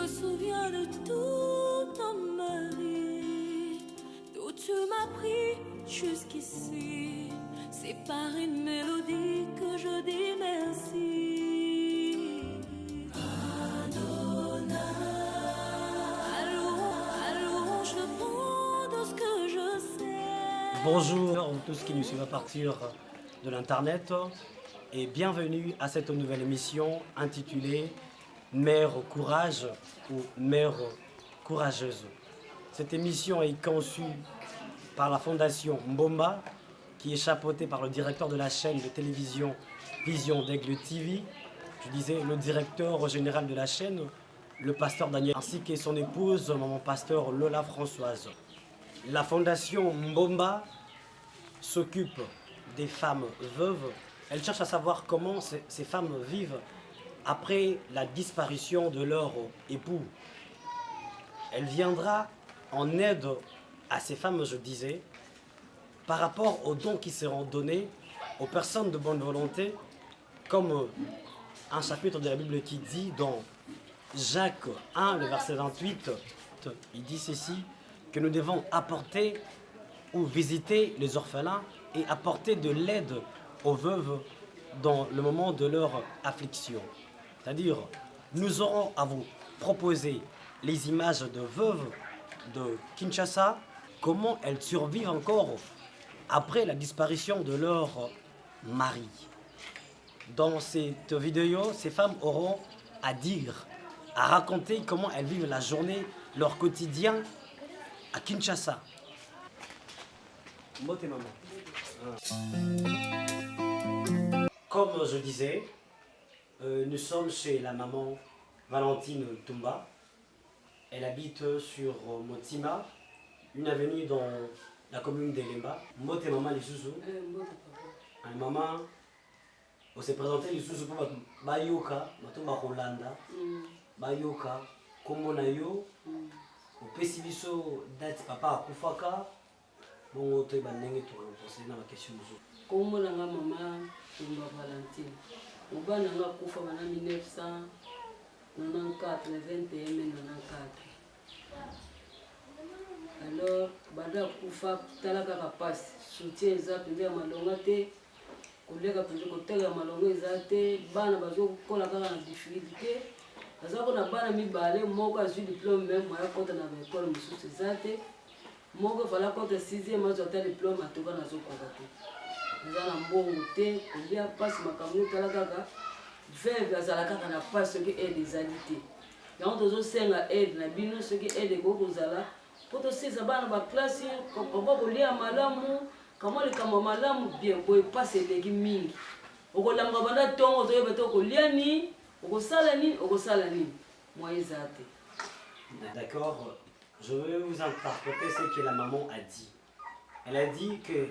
me souviens de tout dans ma vie, d'où tu m'as pris jusqu'ici. C'est par une mélodie que je dis merci. Adonai, allonge le pont de ce que je sais. Bonjour à tous qui nous suivent à partir de l'internet et bienvenue à cette nouvelle émission intitulée Mère courage ou Mère courageuse. Cette émission est conçue par la fondation Mbomba, qui est chapeautée par le directeur de la chaîne de télévision Vision d'Aigle TV, je disais le directeur général de la chaîne, le pasteur Daniel, ainsi que son épouse, maman pasteur Lola Françoise. La fondation Mbomba s'occupe des femmes veuves. Elle cherche à savoir comment ces femmes vivent après la disparition de leur époux. Elle viendra en aide à ces femmes, je disais, par rapport aux dons qui seront donnés aux personnes de bonne volonté, comme un chapitre de la Bible qui dit dans Jacques 1, le verset 28, il dit ceci, que nous devons apporter ou visiter les orphelins et apporter de l'aide aux veuves dans le moment de leur affliction. C'est-à-dire, nous aurons à vous proposer les images de veuves de Kinshasa, comment elles survivent encore après la disparition de leur mari. Dans cette vidéo, ces femmes auront à dire, à raconter comment elles vivent la journée, leur quotidien à Kinshasa. Moté maman. Comme je disais, nous sommes chez la maman Valentine Tumba. Elle habite sur Motima, une avenue dans la commune d'Elemba. Moté maman Lisuzu. Maman, on s'est présenté Lisuzu pour Bayoka, Matumba Rolanda. Bayoka, Komonayo. Au Pessibiso date papa Kufaka. Bon, tu vas nous poser la question. Comment la maman Tumba Valentine? Au bas de la Kufa en 1994, le 21 mai 1994. Alors, Bada Kufa, Talaka passe, soutien Zap, il y a Malongate, collègue a pu côté à Malongé Zate, Bana Bazo, Kolaka en difficulté. Azako na bana mi balé, Moko a su diplôme même, moi, quand on avait école, Moussou Zate. Moko fala quand 6e mois de diplôme à Toga na Zokogate. Nous allons monter, il y a pas ma caméra Talaka, veuve Azalaka na pas ce qui est des alités. Donc, nous avons aide, na bino ce qui est des Gogozala. Pour te ces abana ba classe, comme on va lire malamu, comment les kamamalamu bien, pour passer des gimming. Au Golamba Banda Tongo, au Yobato Liani, au Salani, au Salani. Moi, Isate. D'accord, je vais vous interpréter ce que la maman a dit. Elle a dit que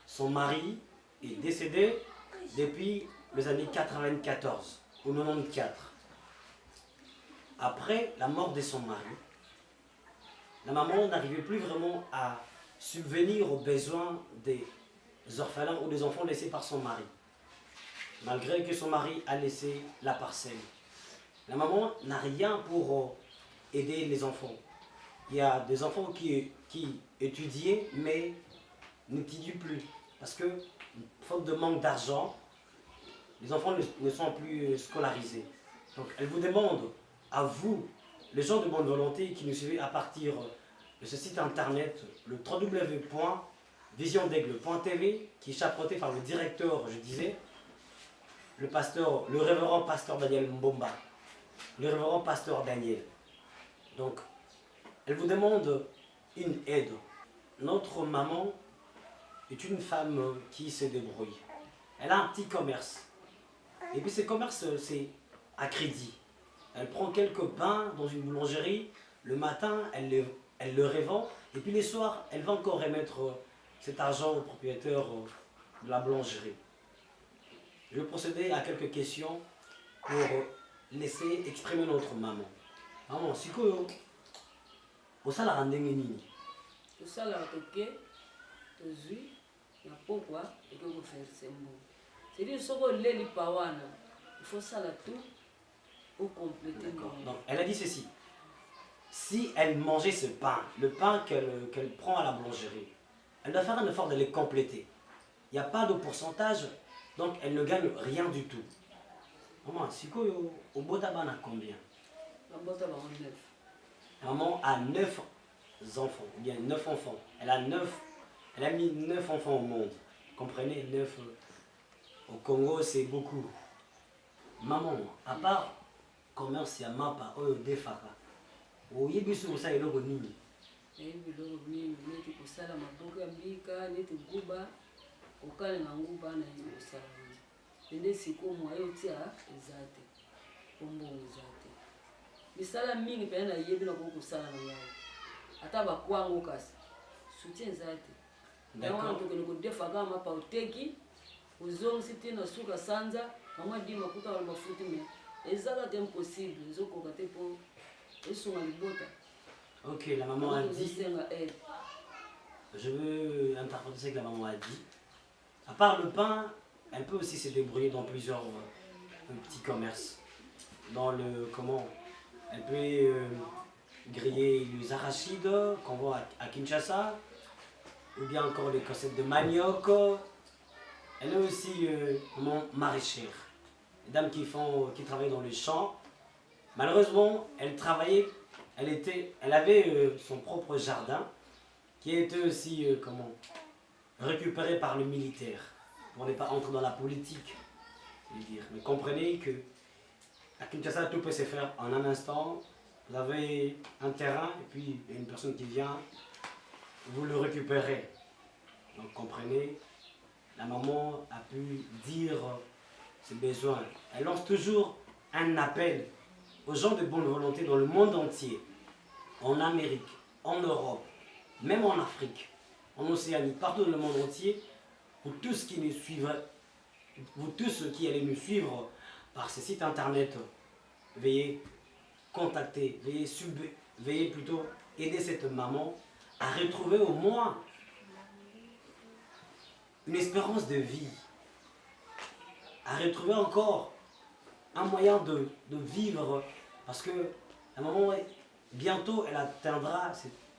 son mari est décédé depuis les années 94 ou 94. Après la mort de son mari, la maman n'arrivait plus vraiment à subvenir aux besoins des orphelins ou des enfants laissés par son mari, malgré que son mari a laissé la parcelle. La maman n'a rien pour aider les enfants. Il y a des enfants qui étudiaient, mais n'étudient plus. Parce que, faute de manque d'argent, les enfants ne sont plus scolarisés. Donc, elle vous demande, à vous, les gens de bonne volonté qui nous suivent à partir de ce site internet, le www.visiondaigle.tv, qui est chapeauté par le directeur, je disais, le révérend pasteur Daniel Mbomba, le révérend pasteur Daniel. Donc, elle vous demande une aide. Notre maman est une femme qui se débrouille. Elle a un petit commerce. Et puis ce commerce, c'est à crédit. Elle prend quelques pains dans une boulangerie. Le matin, elle le revend. Et puis les soirs, elle va encore remettre cet argent au propriétaire de la boulangerie. Je vais procéder à quelques questions pour laisser exprimer notre maman. Maman, c'est quoi? Au ça la rende nini? Tout ça là, ok, tu vis, il y a pourquoi, et que vous faites ce mot. C'est-à-dire, ce que les pawana, il faut ça là tout pour compléter. Donc, elle a dit ceci. si elle mangeait ce pain, le pain qu'elle prend à la boulangerie, elle doit faire un effort de les compléter. Il n'y a pas de pourcentage, donc elle ne gagne rien du tout. Maman, si au Botabana combien? nabota bango 9. Maman a 9 enfants, ou bien 9 enfants. Elle a mis 9 enfants au monde. Comprenez, 9 au Congo, c'est beaucoup. Maman, à part commerce ya mapa oyo defaka, oyebi so ça eloko nini? nayebi biloko mingi neti kosala maboko ya mbika neti nguba kokalenga nguba nayebi kosala yango ende sikoyo mwaye otia eza te kombongo eza te misala mingi mpena nayebi nakoki kosala na ngai ata bakwango kasi soutien eza te yango wana tokende kodefaka mapa oteki ozongisi te na suka sanza bango adima kuta bana bafuti me ezaka te impossible ezokoka te mpo esunga libota. Ok, la maman a dit, ezosenga aide. je veux interpréter ce que la maman a dit. À part le pain, elle peut aussi se débrouiller dans plusieurs petits commerces. Dans le, comment, elle peut griller les arachides qu'on voit à Kinshasa, ou bien encore les cassettes de manioc. Elle est aussi maraîchère. Les dames qui travaillent dans les champs. Malheureusement, elle avait son propre jardin qui était aussi récupéré par le militaire pour ne pas entrer dans la politique. Mais comprenez que à Kinshasa, tout peut se faire en un instant. Vous avez un terrain et puis il y a une personne qui vient, vous le récupérez. Donc comprenez, la maman a pu dire ses besoins. Elle lance toujours un appel aux gens de bonne volonté dans le monde entier, en Amérique, en Europe, même en Afrique, en Océanie, partout dans le monde entier, pour tous qui nous suivent, vous tous qui allez nous suivre par ce site internet, veuillez contacter, veuillez plutôt aider cette maman à retrouver au moins une espérance de vie, à retrouver encore un moyen de vivre, parce que à un moment, bientôt elle atteindra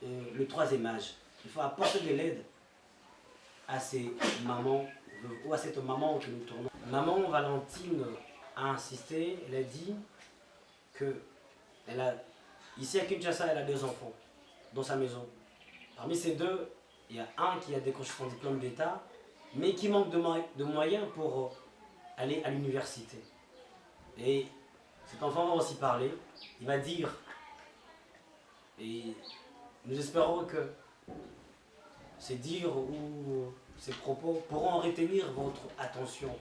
le 3e âge. Il faut apporter de l'aide à ces mamans, ou à cette maman que nous tournons. Maman Valentine a insisté, elle a dit que ici à Kinshasa, elle a 2 enfants dans sa maison. Parmi ces 2, il y a un qui a décroché son diplôme d'État, mais qui manque de moyens pour aller à l'université. Et cet enfant va aussi parler, il va dire, et nous espérons que ces dires ou ces propos pourront retenir votre attention,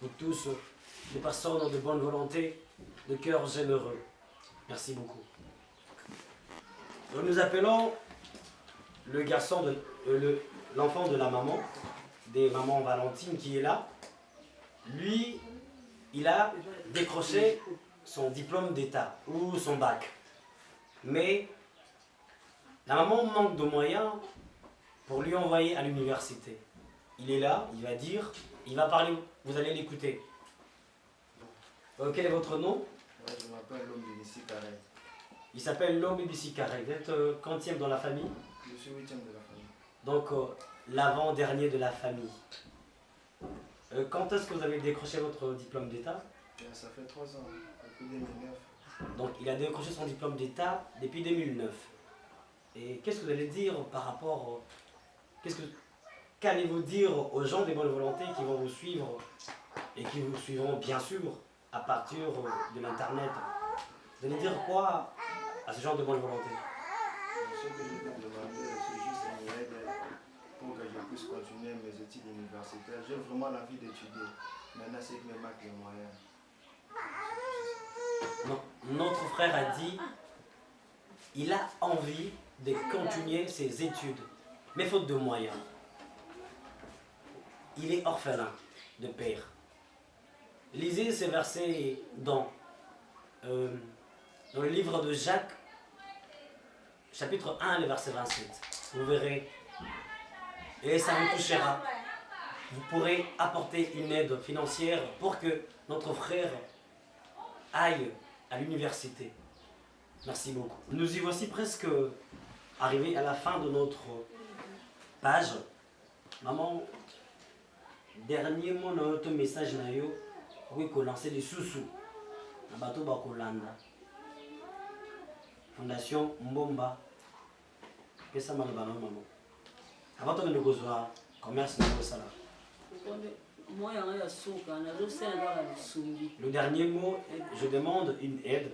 vous tous, les personnes de bonne volonté, de cœur généreux. Merci beaucoup. Nous appelons le garçon, l'enfant de la maman, des mamans Valentine qui est là. Lui, il a décroché son diplôme d'État ou son bac. Mais la maman manque de moyens pour lui envoyer à l'université. Il est là, il va dire, il va parler, vous allez l'écouter. Quel est votre nom? Je m'appelle l'homme de Nissi Carré. Il s'appelle l'homme d'ici Carré. Vous êtes quantième dans la famille? Je suis 8e de la famille. Donc l'avant-dernier de la famille. Quand est-ce que vous avez décroché votre diplôme d'État? Ça fait 3 ans, depuis 2009. Donc il a décroché son diplôme d'État depuis 2009. Et qu'est-ce que vous allez dire par rapport... Qu'allez-vous dire aux gens de bonne volonté qui vont vous suivre et qui vous suivront bien sûr à partir de l'internet? Vous allez dire quoi à ce genre de bonne volonté? Ce que je peux demander, c'est juste une aide pour que je puisse continuer mes études universitaires. J'ai vraiment l'envie d'étudier. Maintenant, c'est que me manque les moyens. Donc, notre frère a dit il a envie de continuer ses études, mais faute de moyens. Il est orphelin de père. Lisez ces versets dans le livre de Jacques, chapitre 1, le verset 27. Vous verrez. Et ça vous touchera. Vous pourrez apporter une aide financière pour que notre frère aille à l'université. Merci beaucoup. Nous y voici presque arrivés à la fin de notre page. Maman, dernier mot dans notre message, oui, qu'on lançait des sous-sous. Un bateau Bakolanda. Fondation Mbomba. Qu'est-ce que ça m'a dit, maman? Avant de nous voir, commerce, nous ça là. Le dernier mot, je demande une aide.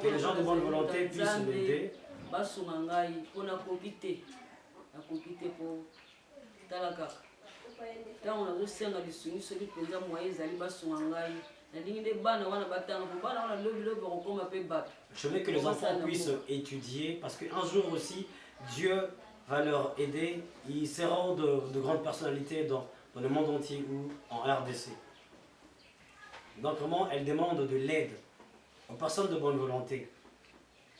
Que les gens de bonne volonté puissent m'aider. Je veux que les enfants puissent étudier parce qu'un jour aussi, Dieu va leur aider. Ils seront de grandes personnalités dans le monde entier ou en RDC. Donc vraiment, elle demande de l'aide aux personnes de bonne volonté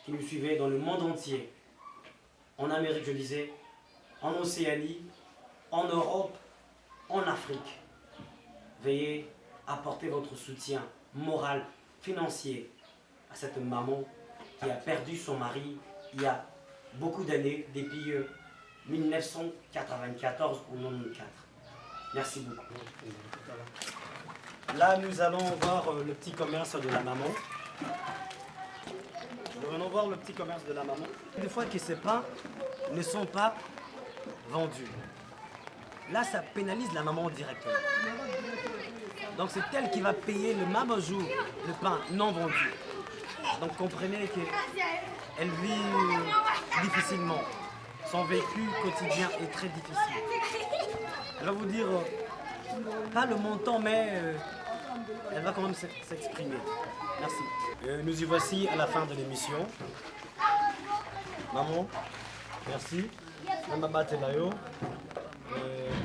qui nous suivaient dans le monde entier. En Amérique, je disais, en Océanie, en Europe, en Afrique. Veuillez apporter votre soutien moral, financier à cette maman qui a perdu son mari il y a beaucoup d'années, depuis 1994 ou 1994. Merci beaucoup. Là, nous allons voir le petit commerce de la maman. Nous allons voir le petit commerce de la maman. Des fois que ces pains ne sont pas vendus. Là, ça pénalise la maman directement. Donc c'est elle qui va payer le même jour le pain non vendu. Donc comprenez qu'elle vit difficilement. Son vécu quotidien est très difficile. Elle va vous dire, pas le montant, mais elle va quand même s'exprimer. Merci. Nous y voici à la fin de l'émission. Maman, merci. Mama Telayo,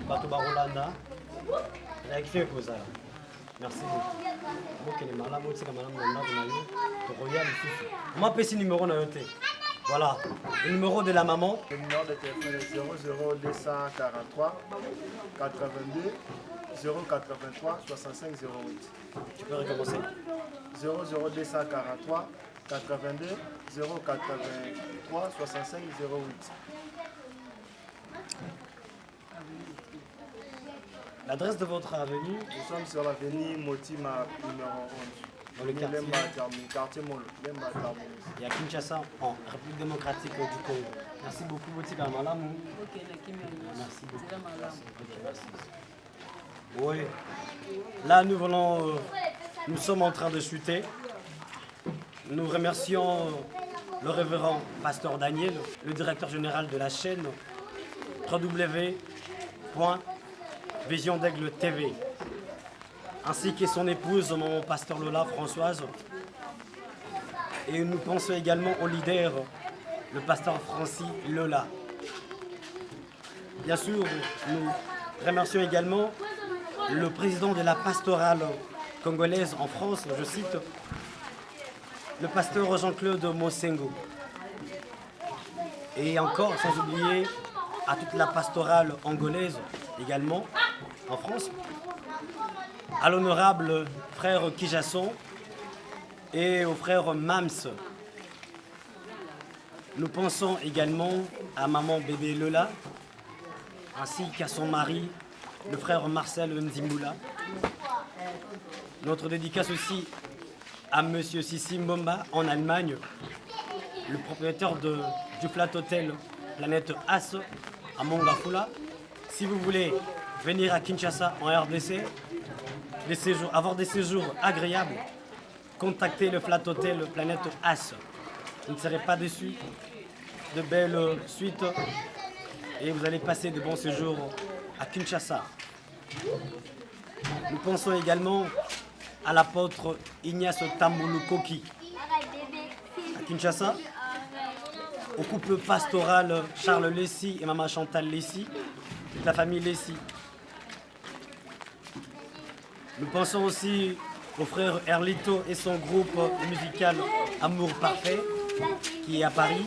Bato Barolanda, réaction Koza. Merci beaucoup. Moi, petit numéro na yote. Voilà, le numéro de la maman. Le numéro de téléphone est 00243 82 083 65 08. Tu peux recommencer. 00243 82 083 65 08. L'adresse de votre avenue? Nous sommes sur l'avenue Motima numéro 11. Dans le quartier Molo. Et à Kinshasa, en République démocratique du Congo. Merci beaucoup, Botika Malamou. Merci beaucoup. Merci. Oui. Là, nous sommes en train de chuter. Nous remercions le révérend pasteur Daniel, le directeur général de la chaîne www.Vision d'Aigle TV, ainsi que son épouse, mon pasteur Lola Françoise. Et nous pensons également au leader, le pasteur Francis Lola. Bien sûr, nous remercions également le président de la pastorale congolaise en France, je cite, le pasteur Jean-Claude Mosengo. Et encore, sans oublier à toute la pastorale angolaise également, en France, à l'honorable frère Kijasson et au frère Mams. Nous pensons également à maman bébé Lola, ainsi qu'à son mari, le frère Marcel Nzimboula. Notre dédicace aussi à monsieur Sissi Mbomba en Allemagne, le propriétaire du flat hôtel Planète As à Mongafula. Si vous voulez venir à Kinshasa en RDC, avoir des séjours agréables, contactez le flat hôtel Planète As. Vous ne serez pas déçus. De belles suites et vous allez passer de bons séjours à Kinshasa. Nous pensons également à l'apôtre Ignace Tambulu Koki à Kinshasa, au couple pastoral Charles Lessy et maman Chantal Lessy, toute la famille Lessy. Nous pensons aussi au frère Erlito et son groupe musical Amour Parfait qui est à Paris.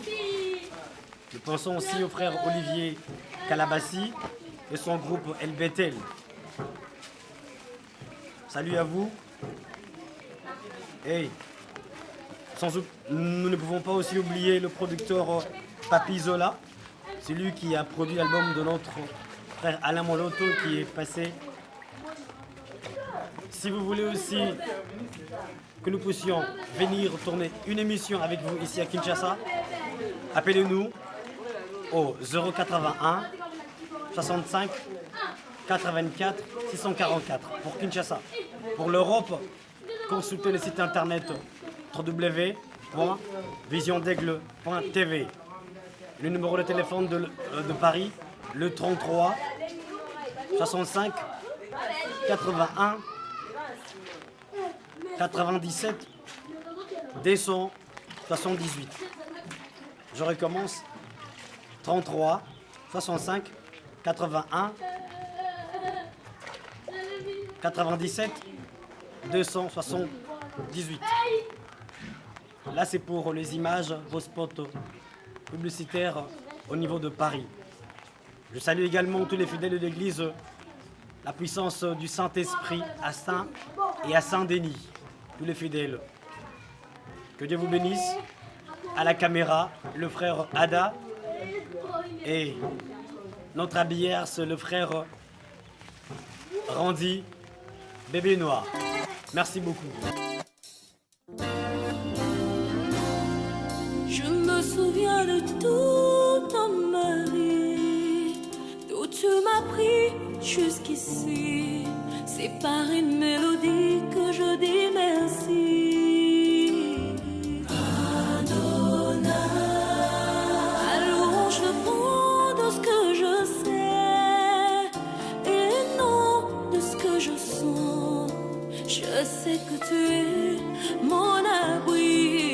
Nous pensons aussi au frère Olivier Calabassi et son groupe El Betel. Salut à vous. Hey, nous ne pouvons pas aussi oublier le producteur Papi Zola. C'est lui qui a produit l'album de notre frère Alain Moloto qui est passé. Si vous voulez aussi que nous puissions venir tourner une émission avec vous ici à Kinshasa, appelez-nous au 081 65 84 644 pour Kinshasa. Pour l'Europe, consultez le site internet www.visiondaigle.tv. Le numéro de téléphone de Paris, le 33 65 81 97 278. Je recommence. 33 65 81 97 278. Là, c'est pour les images, vos spots publicitaires au niveau de Paris. Je salue également tous les fidèles de l'Église, la puissance du Saint-Esprit à Saint et à Saint-Denis. Tous les fidèles. Que Dieu vous bénisse. À la caméra, le frère Ada et notre habillère, c'est le frère Randy, bébé noir. Merci beaucoup. Je me souviens de tout dans ma vie, d'où tu m'as pris jusqu'ici. C'est par une mélodie que je dis merci. Alors je prends de ce que je sais et non de ce que je sens. Je sais que tu es mon abri.